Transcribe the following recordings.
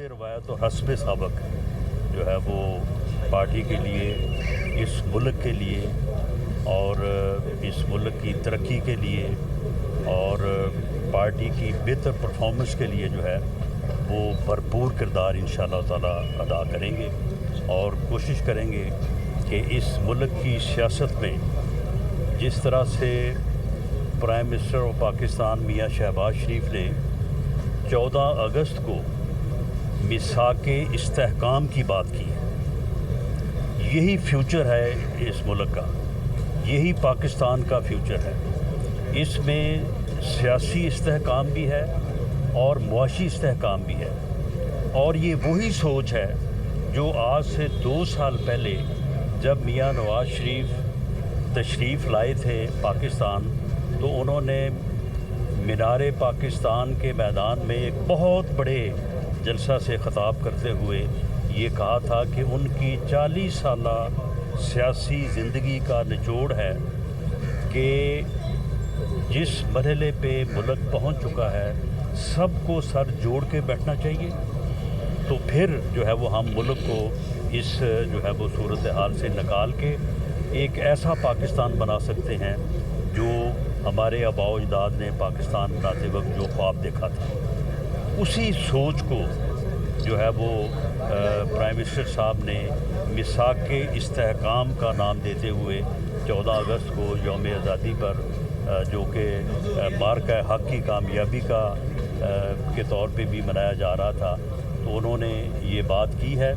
रवायत और हस्ब सबक जो है वो पार्टी के लिए, इस मुल्क के लिए और इस मुल्क की तरक्की के लिए और पार्टी की बेहतर परफॉर्मेंस के लिए जो है वो भरपूर किरदार इंशाअल्लाह ताला अदा करेंगे और कोशिश करेंगे कि इस मुल्क की सियासत में जिस तरह से प्राइम मिनिस्टर ऑफ पाकिस्तान मियां शहबाज शरीफ ने 14 अगस्त को मिसाके इस्तेहकाम की बात की है। यही फ्यूचर है इस मुल्क का, यही पाकिस्तान का फ्यूचर है। इसमें सियासी इस्तेहकाम भी है और मुआशी इस्तेहकाम भी है और ये वही सोच है जो आज से 2 साल पहले जब मियां नवाज शरीफ तशरीफ़ लाए थे पाकिस्तान, तो उन्होंने मीनार पाकिस्तान के मैदान में एक बहुत बड़े जलसा से ख़िताब करते हुए ये कहा था कि उनकी 40 साला सियासी ज़िंदगी का निचोड़ है कि जिस मरहले पे मुल्क पहुंच चुका है सबको सर जोड़ के बैठना चाहिए, तो फिर जो है वो हम मुल्क को इस जो है वो सूरत हाल से निकाल के एक ऐसा पाकिस्तान बना सकते हैं जो हमारे आबाओ अजदाद ने पाकिस्तान बनाते वक्त जो ख्वाब देखा था। उसी सोच को जो है वो प्राइम मिनिस्टर साहब ने मिसाके इस्तेहकाम का नाम देते हुए 14 अगस्त को यौम आज़ादी पर जो कि मार्का हक़ की कामयाबी का के तौर पे भी मनाया जा रहा था, तो उन्होंने ये बात की है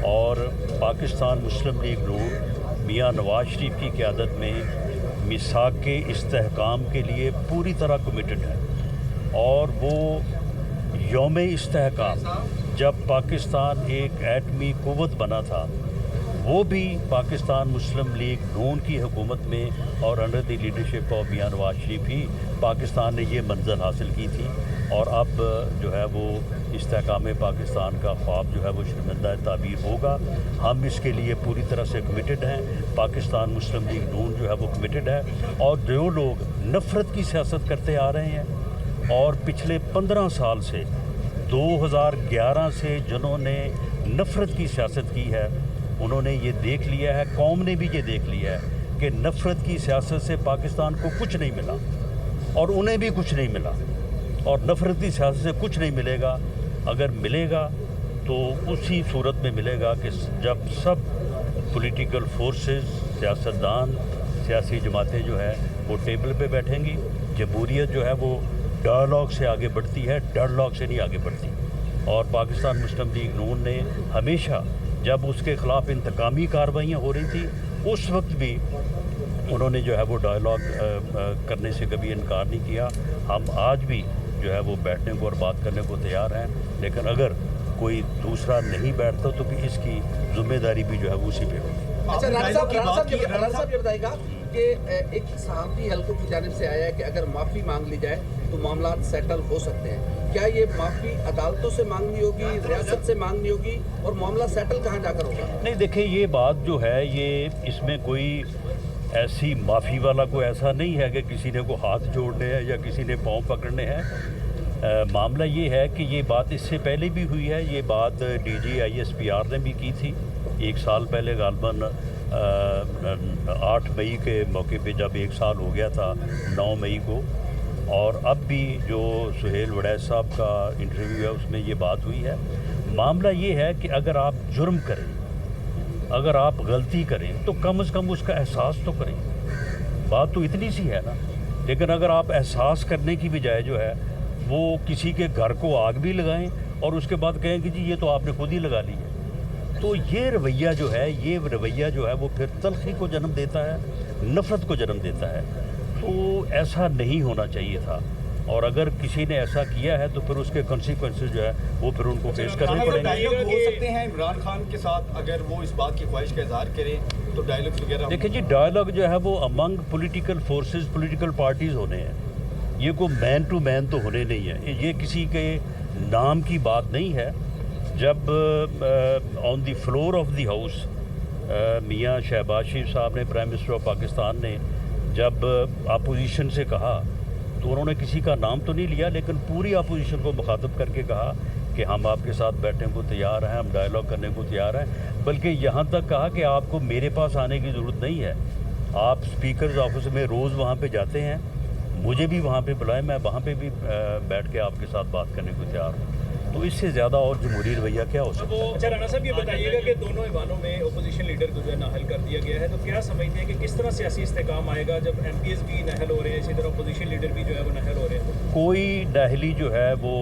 और पाकिस्तान मुस्लिम लीग नून मियां नवाज शरीफ की क़यादत में मिसाके इस्तेहकाम के लिए पूरी तरह कमिटेड है। और वो यौम इस्तेहकाम जब पाकिस्तान एक एटमी क़ुव्वत बना था, वो भी पाकिस्तान मुस्लिम लीग नून की हुकूमत में और अंडर द लीडरशिप ऑफ मियां नवाज शरीफ ही पाकिस्तान ने ये मंजिल हासिल की थी। और अब जो है वो इस्तेहकाम पाकिस्तान का ख्वाब जो है वो शर्मिंदा ताबीर होगा। हम इसके लिए पूरी तरह से कमिटेड हैं। पाकिस्तान मुस्लिम लीग नून जो है वो कमिटेड है। और जो लोग नफ़रत की सियासत करते आ रहे हैं और पिछले 15 साल से 2011 से जिन्होंने नफ़रत की सियासत की है, उन्होंने ये देख लिया है, कौम ने भी ये देख लिया है कि नफ़रत की सियासत से पाकिस्तान को कुछ नहीं मिला और उन्हें भी कुछ नहीं मिला। और नफ़रत की सियासत से कुछ नहीं मिलेगा, अगर मिलेगा तो उसी सूरत में मिलेगा कि जब सब पॉलिटिकल फोर्सेस, सियासतदान, सियासी जमातें जो है वो टेबल पे बैठेंगी। जमहूरियत जो है वो डायलॉग से आगे बढ़ती है, डेडलॉक से नहीं आगे बढ़ती। और पाकिस्तान मुस्लिम लीग नून ने हमेशा जब उसके ख़िलाफ़ इंतकामी कार्रवाइयाँ हो रही थी, उस वक्त भी उन्होंने जो है वो डायलॉग करने से कभी इनकार नहीं किया। हम आज भी जो है वो बैठने को और बात करने को तैयार हैं, लेकिन अगर कोई दूसरा नहीं बैठता तो भी इसकी ज़िम्मेदारी भी जो है वो उसी पे होगी। अच्छा, राणा साहब ये बताइएगा कि एक सहाफ़ी हल्कों की जानिब से आया है कि अगर माफ़ी मांग ली जाए तो मामला सेटल हो सकते हैं। क्या ये माफ़ी अदालतों से मांगनी होगी, रियासत से मांगनी होगी और मामला सेटल कहाँ जाकर होगा? नहीं, देखिए ये बात जो है ये इसमें कोई ऐसी माफ़ी वाला कोई ऐसा नहीं है कि किसी ने को हाथ जोड़ने हैं या किसी ने पाँव पकड़ने हैं। मामला ये है कि ये बात इससे पहले भी हुई है। ये बात DG ISPR ने भी की थी 1 साल पहले, गालबन 8 मई के मौके पे जब 1 साल हो गया था 9 मई को। और अब भी जो सुहेल वड़ैच साहब का इंटरव्यू है उसमें ये बात हुई है। मामला ये है कि अगर आप जुर्म करें, अगर आप गलती करें तो कम से कम उसका एहसास तो करें। बात तो इतनी सी है ना। लेकिन अगर आप एहसास करने की बजाय जो है वो किसी के घर को आग भी लगाएं और उसके बाद कहें कि जी ये तो आपने खुद ही लगा ली है, तो ये रवैया जो है, ये रवैया जो है वो फिर तलखी को जन्म देता है, नफ़रत को जन्म देता है। तो ऐसा नहीं होना चाहिए था। और अगर किसी ने ऐसा किया है तो फिर उसके कॉन्सिक्वेंसेस जो है वो फिर उनको फेस करने पड़ेंगे। डायलॉग हो सकते हैं इमरान खान के साथ, अगर वो इस बात की ख्वाहिश का इज़हार करें तो डायलॉग्स वगैरह। देखिए जी, डायलॉग जो है वो among political forces, political parties होने हैं। ये कोई मैन टू मैन तो होने नहीं है। ये किसी के नाम की बात नहीं है। जब on the floor of the house Mian Shahbaz Sharif साहब ने, प्राइम मिनिस्टर ऑफ पाकिस्तान ने, जब अपोजिशन से कहा तो उन्होंने किसी का नाम तो नहीं लिया, लेकिन पूरी अपोजिशन को मुखातब करके कहा کہ ہم آپ کے ساتھ بیٹھنے کو تیار ہیں, ہم ڈائلاگ کرنے کو تیار ہیں, بلکہ یہاں تک کہا کہ آپ کو میرے پاس آنے کی ضرورت نہیں ہے, آپ اسپیکرز آفس میں روز وہاں پہ جاتے ہیں, مجھے بھی وہاں پہ بلائیں, میں وہاں پہ بھی بیٹھ کے آپ کے ساتھ بات کرنے کو تیار ہوں. تو اس سے زیادہ اور جمہوری رویہ کیا ہو سکتا ہے؟ اچھا رانا صاحب یہ بتائیے گا کہ دونوں ایوانوں میں اپوزیشن لیڈر کو جو ہے نااہل کر دیا گیا ہے, تو کیا سمجھتے ہیں کہ کس طرح سیاسی استحکام آئے گا جب ایم پی ایس بھی نااہل ہو رہے ہیں, اسی طرح اپوزیشن لیڈر بھی جو ہے وہ نااہل ہو رہے ہیں؟ کوئی نااہلی جو ہے وہ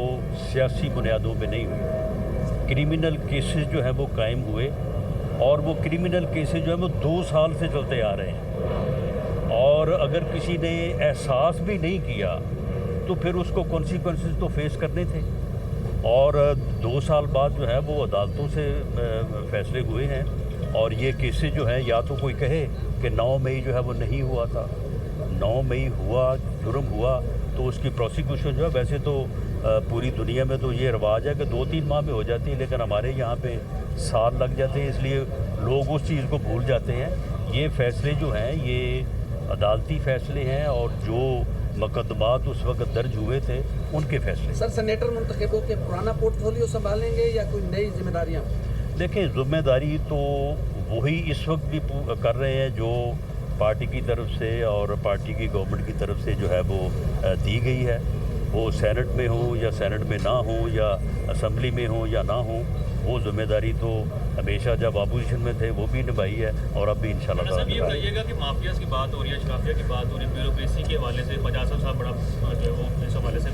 سیاسی بنیادوں پہ نہیں ہوئی. کرمنل کیسز جو ہیں وہ قائم ہوئے, اور وہ کرمنل کیسز جو ہیں وہ 2 سال سے چلتے آ رہے ہیں, اور اگر کسی نے احساس بھی نہیں کیا تو پھر اس کو کانسیکوینسز تو فیس کرنے تھے. اور 2 سال بعد جو ہے وہ عدالتوں سے فیصلے ہوئے ہیں, اور یہ کیسز جو ہیں, یا تو کوئی کہے کہ 9 مئی جو ہے وہ نہیں ہوا تھا, 9 مئی ہوا, جرم ہوا تو اس کی پروسیکیوشن جو ہے, ویسے تو پوری دنیا میں تو یہ رواج ہے کہ 2-3 ماہ میں ہو جاتی ہے, لیکن ہمارے یہاں پہ سال لگ جاتے ہیں, اس لیے لوگ اس چیز کو بھول جاتے ہیں. یہ فیصلے جو ہیں یہ عدالتی فیصلے ہیں, اور جو مقدمات اس وقت درج ہوئے تھے ان کے فیصلے. سر سینیٹر منتخب ہو کے پرانا پورٹ فولیو سنبھالیں گے یا کوئی نئی ذمہ داریاں؟ دیکھیں, ذمہ داری تو وہی اس وقت بھی کر رہے ہیں جو پارٹی کی طرف سے اور پارٹی کی گورنمنٹ کی طرف سے جو ہے وہ دی گئی ہے. وہ سینٹ میں ہوں یا سینٹ میں نہ ہوں, یا اسمبلی میں ہوں یا نہ ہوں, وہ ذمہ داری تو ہمیشہ جب اپوزیشن میں تھے وہ بھی نبھائی ہے, اور اب بھی انشاءاللہ تعالیٰ صاحب یہ بتائیے گا کہ مافیاز کی بات ہو رہی ہے, اشرافیہ کی بات ہو رہی ہے, بیوروکریسی کے حوالے سے بجاج صاحب بڑا جو ہے وہ اس حوالے سے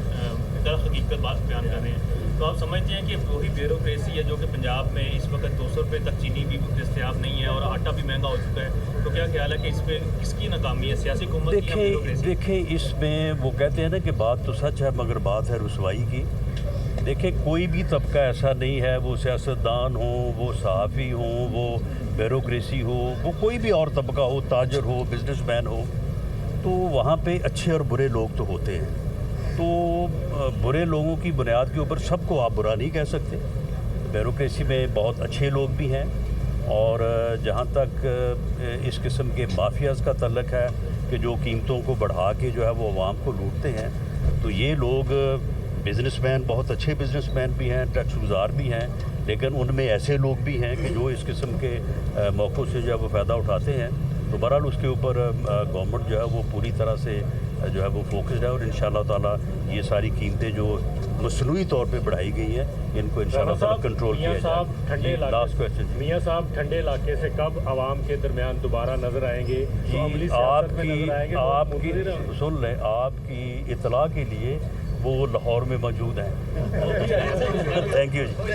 حقیقت بات بیان کر رہے ہیں, تو آپ سمجھتے ہیں کہ وہی بیوروکریسی ہے جو کہ پنجاب میں اس وقت 200 روپے تک چینی بھی دستیاب نہیں ہے اور آٹا بھی مہنگا ہو چکا ہے, تو کیا خیال ہے کہ اس پہ کس کی ناکامی ہے, سیاسی حکومت کی یا بیوروکریسی؟ دیکھیں اس میں وہ کہتے ہیں نا کہ بات تو سچ ہے مگر بات ہے رسوائی کی. دیکھیں کوئی بھی طبقہ ایسا نہیں ہے, وہ سیاستدان ہوں, وہ صحافی ہوں, وہ بیوروکریسی ہو, وہ کوئی بھی اور طبقہ ہو, تاجر ہو, بزنس مین ہو, تو وہاں پہ اچھے اور برے لوگ تو ہوتے ہیں. تو برے لوگوں کی بنیاد کے اوپر سب کو آپ برا نہیں کہہ سکتے. بیوروکریسی میں بہت اچھے لوگ بھی ہیں, اور جہاں تک اس قسم کے مافیاز کا تعلق ہے کہ جو قیمتوں کو بڑھا کے جو ہے وہ عوام کو لوٹتے ہیں, تو یہ لوگ بزنس مین بہت اچھے بزنس مین بھی ہیں, ٹیکس گزار بھی ہیں, لیکن ان میں ایسے لوگ بھی ہیں کہ جو اس قسم کے موقعوں سے جو ہے وہ فائدہ اٹھاتے ہیں. تو بہرحال اس کے اوپر گورنمنٹ جو ہے وہ پوری طرح سے جو ہے وہ فوکسڈ ہے, اور انشاءاللہ تعالیٰ یہ ساری قیمتیں جو مصنوعی طور پہ بڑھائی گئی ہیں ان کو انشاءاللہ تعالیٰ کنٹرول کیا جائے. Last question. میاں صاحب ٹھنڈے علاقے سے کب عوام کے درمیان دوبارہ نظر آئیں گے؟ آپ کی سن لیں, آپ کی اطلاع کے لیے وہ لاہور میں موجود ہیں. Thank you G.